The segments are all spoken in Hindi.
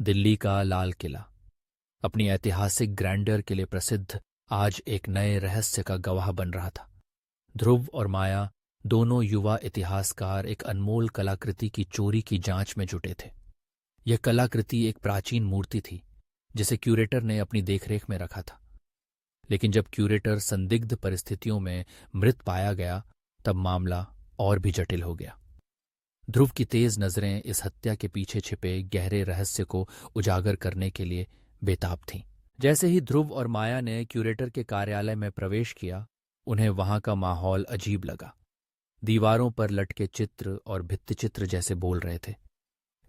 दिल्ली का लाल किला अपनी ऐतिहासिक ग्रैंडर के लिए प्रसिद्ध आज एक नए रहस्य का गवाह बन रहा था। ध्रुव और माया दोनों युवा इतिहासकार एक अनमोल कलाकृति की चोरी की जांच में जुटे थे। यह कलाकृति एक प्राचीन मूर्ति थी जिसे क्यूरेटर ने अपनी देखरेख में रखा था। लेकिन जब क्यूरेटर संदिग्ध परिस्थितियों में मृत पाया गया तब मामला और भी जटिल हो गया। ध्रुव की तेज नजरें इस हत्या के पीछे छिपे गहरे रहस्य को उजागर करने के लिए बेताब थीं। जैसे ही ध्रुव और माया ने क्यूरेटर के कार्यालय में प्रवेश किया, उन्हें वहां का माहौल अजीब लगा। दीवारों पर लटके चित्र और भित्तिचित्र जैसे बोल रहे थे,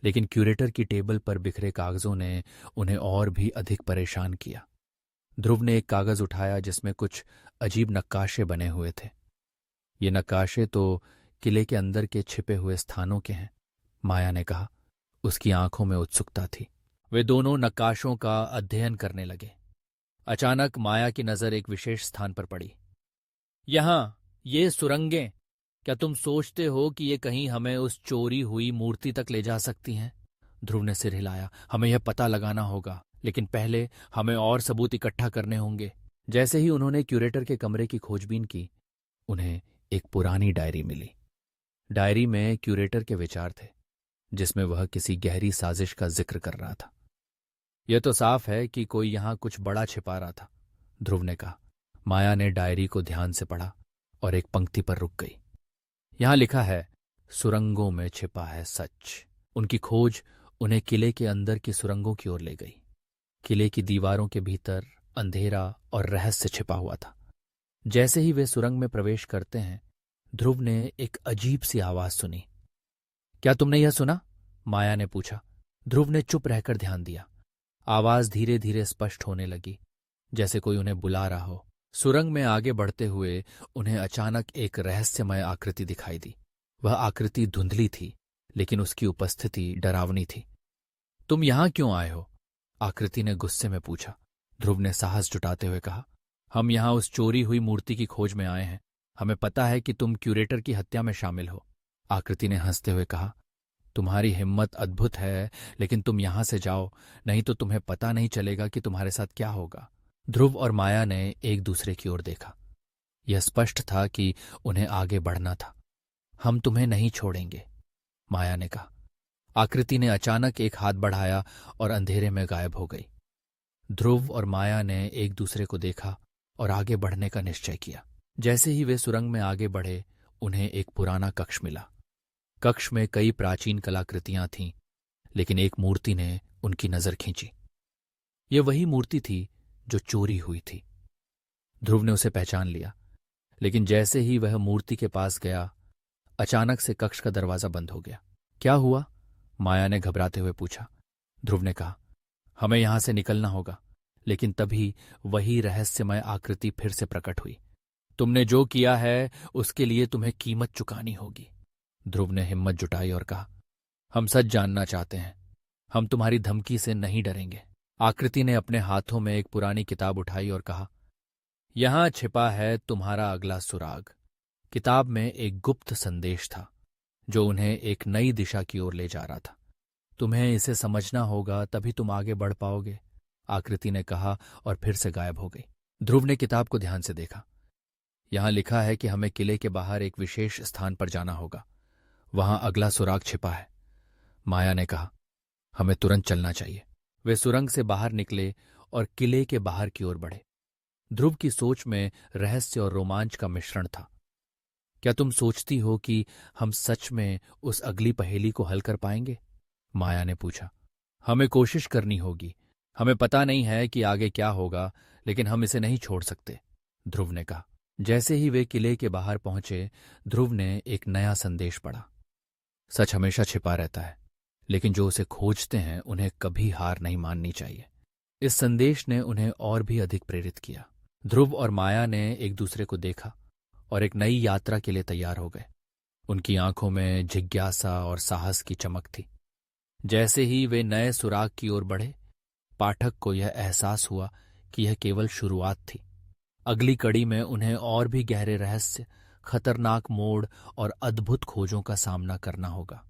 लेकिन क्यूरेटर की टेबल पर बिखरे कागजों ने उन्हें और भी अधिक परेशान किया। ध्रुव ने एक कागज उठाया जिसमें कुछ अजीब नक्काशे बने हुए थे। ये नक्काशे तो किले के अंदर के छिपे हुए स्थानों के हैं, माया ने कहा। उसकी आंखों में उत्सुकता थी। वे दोनों नक्काशों का अध्ययन करने लगे। अचानक माया की नजर एक विशेष स्थान पर पड़ी। यहां ये सुरंगें, क्या तुम सोचते हो कि ये कहीं हमें उस चोरी हुई मूर्ति तक ले जा सकती हैं? ध्रुव ने सिर हिलाया। हमें यह पता लगाना होगा, लेकिन पहले हमें और सबूत इकट्ठा करने होंगे। जैसे ही उन्होंने क्यूरेटर के कमरे की खोजबीन की, उन्हें एक पुरानी डायरी मिली। डायरी में क्यूरेटर के विचार थे, जिसमें वह किसी गहरी साजिश का जिक्र कर रहा था। यह तो साफ है कि कोई यहां कुछ बड़ा छिपा रहा था, ध्रुव ने कहा। माया ने डायरी को ध्यान से पढ़ा और एक पंक्ति पर रुक गई। यहां लिखा है, सुरंगों में छिपा है सच। उनकी खोज उन्हें किले के अंदर की सुरंगों की ओर ले गई। किले की दीवारों के भीतर अंधेरा और रहस्य छिपा हुआ था। जैसे ही वे सुरंग में प्रवेश करते हैं, ध्रुव ने एक अजीब सी आवाज सुनी। क्या तुमने यह सुना? माया ने पूछा। ध्रुव ने चुप रहकर ध्यान दिया। आवाज धीरे धीरे स्पष्ट होने लगी, जैसे कोई उन्हें बुला रहा हो। सुरंग में आगे बढ़ते हुए उन्हें अचानक एक रहस्यमय आकृति दिखाई दी। वह आकृति धुंधली थी, लेकिन उसकी उपस्थिति डरावनी थी। तुम यहां क्यों आए हो? आकृति ने गुस्से में पूछा। ध्रुव ने साहस जुटाते हुए कहा, हम यहां उस चोरी हुई मूर्ति की खोज में आए हैं। हमें पता है कि तुम क्यूरेटर की हत्या में शामिल हो। आकृति ने हंसते हुए कहा, तुम्हारी हिम्मत अद्भुत है, लेकिन तुम यहां से जाओ, नहीं तो तुम्हें पता नहीं चलेगा कि तुम्हारे साथ क्या होगा। ध्रुव और माया ने एक दूसरे की ओर देखा। यह स्पष्ट था कि उन्हें आगे बढ़ना था। हम तुम्हें नहीं छोड़ेंगे, माया ने कहा। आकृति ने अचानक एक हाथ बढ़ाया और अंधेरे में गायब हो गई। ध्रुव और माया ने एक दूसरे को देखा और आगे बढ़ने का निश्चय किया। जैसे ही वे सुरंग में आगे बढ़े, उन्हें एक पुराना कक्ष मिला। कक्ष में कई प्राचीन कलाकृतियां थीं, लेकिन एक मूर्ति ने उनकी नजर खींची। यह वही मूर्ति थी जो चोरी हुई थी। ध्रुव ने उसे पहचान लिया, लेकिन जैसे ही वह मूर्ति के पास गया, अचानक से कक्ष का दरवाजा बंद हो गया। क्या हुआ? माया ने घबराते हुए पूछा। ध्रुव ने कहा, हमें यहां से निकलना होगा। लेकिन तभी वही रहस्यमय आकृति फिर से प्रकट हुई। तुमने जो किया है उसके लिए तुम्हें कीमत चुकानी होगी। ध्रुव ने हिम्मत जुटाई और कहा, हम सच जानना चाहते हैं। हम तुम्हारी धमकी से नहीं डरेंगे। आकृति ने अपने हाथों में एक पुरानी किताब उठाई और कहा, यहां छिपा है तुम्हारा अगला सुराग। किताब में एक गुप्त संदेश था जो उन्हें एक नई दिशा की ओर ले जा रहा था। तुम्हें इसे समझना होगा, तभी तुम आगे बढ़ पाओगे, आकृति ने कहा और फिर से गायब हो गई। ध्रुव ने किताब को ध्यान से देखा। यहां लिखा है कि हमें किले के बाहर एक विशेष स्थान पर जाना होगा। वहां अगला सुराग छिपा है, माया ने कहा। हमें तुरंत चलना चाहिए। वे सुरंग से बाहर निकले और किले के बाहर की ओर बढ़े। ध्रुव की सोच में रहस्य और रोमांच का मिश्रण था। क्या तुम सोचती हो कि हम सच में उस अगली पहेली को हल कर पाएंगे? माया ने पूछा। हमें कोशिश करनी होगी। हमें पता नहीं है कि आगे क्या होगा, लेकिन हम इसे नहीं छोड़ सकते, ध्रुव ने कहा। जैसे ही वे किले के बाहर पहुंचे, ध्रुव ने एक नया संदेश पढ़ा। सच हमेशा छिपा रहता है, लेकिन जो उसे खोजते हैं उन्हें कभी हार नहीं माननी चाहिए। इस संदेश ने उन्हें और भी अधिक प्रेरित किया। ध्रुव और माया ने एक दूसरे को देखा और एक नई यात्रा के लिए तैयार हो गए। उनकी आंखों में जिज्ञासा और साहस की चमक थी। जैसे ही वे नए सुराग की ओर बढ़े, पाठक को यह एहसास हुआ कि यह केवल शुरुआत थी। अगली कड़ी में उन्हें और भी गहरे रहस्य, खतरनाक मोड़ और अद्भुत खोजों का सामना करना होगा।